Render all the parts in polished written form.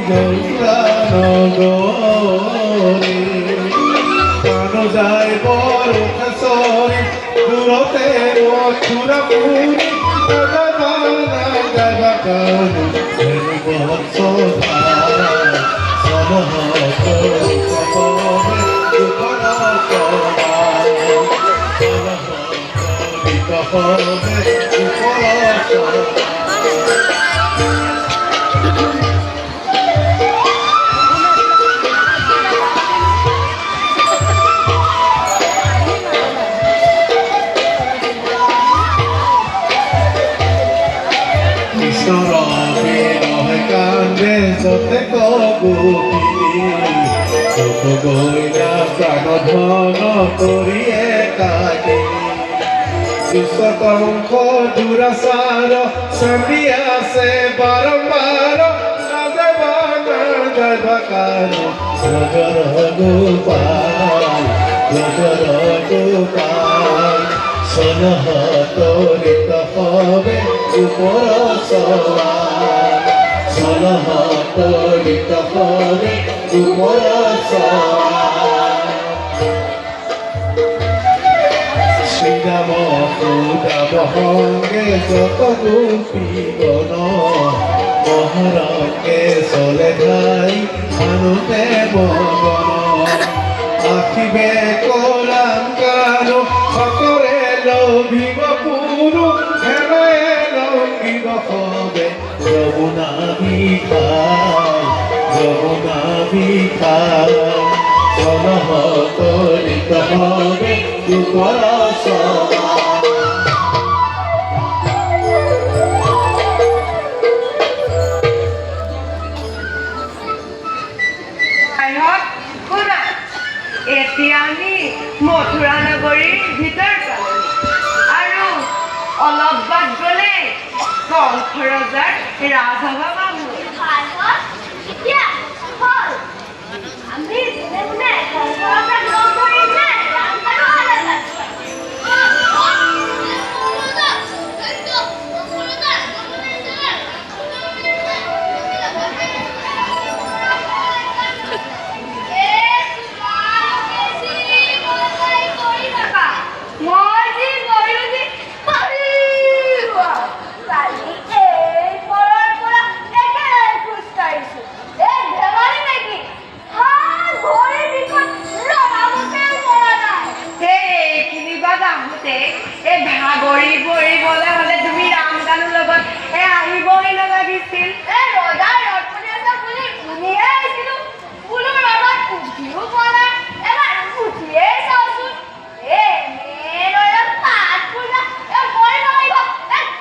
গৌৰা নগৰী মানুহ যায় বৰ খাচৰি দূৰতে মথুৰা পুৰী যাবা কানো যতে কগুপিনী গইনা প্ৰাণ ধন কৰিয়ে কাহিনী বিশ্বকংশ দুৰাচাৰ স্বামী আছে বাৰম্বাৰ নাযাবা নাযাবা কানো নজৰ গোপাল নজৰ গোপাল সনহতৰিত হবে ওপৰ সৱাল সনহতৰিত হবে ওপৰ সৱাল শ্রীরাম সুদাম সঙ্গে যত গোপীগণ মহারঙ্গে চলে ঠাই আনুতে মগন আখিবে কলাম কানো সকলে লভিব পুরু হেরায় লঙ্গিব হবে যমুনা ভিখাই সনহতরিত হবে ওপর সৱাল এতিয়া আমি মথুৰা নগৰীৰ ভিতৰ পালোঁ আৰু অলপ বাট গ'লে কংস ৰজাৰ ৰাজসভা পালোঁ। এতিয়া হ'ল আমি কোনে কোনে কংস ৰজাক লগ ধৰিছে ভাগৰি পৰিবলৈ হ'লে তুমি ৰামদানৰ লগত আহিবই নালাগিছিল। ৰজাৰ ৰথখনি আছে বুলি শুনিহে আহিছিলোঁ। বোলো ৰথত উঠিও পোৱা নাই, এবাৰ উঠিয়ে চাওঁচোন। পাত পূজা মৰি নৰিব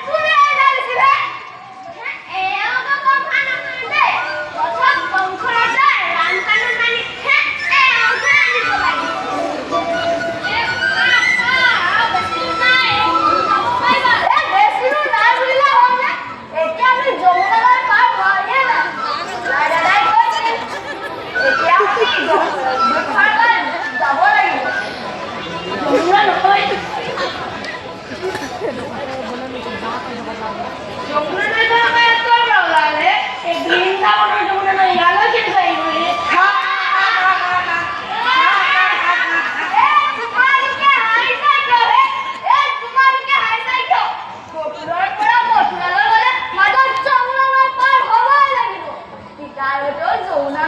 কোনে জানিছিলে? এওঁ কথা নহয় দেই, ৰথত কংস ৰজাই ৰামদানৰ মানি এওঁকে আনিব লাগিব। যমুনা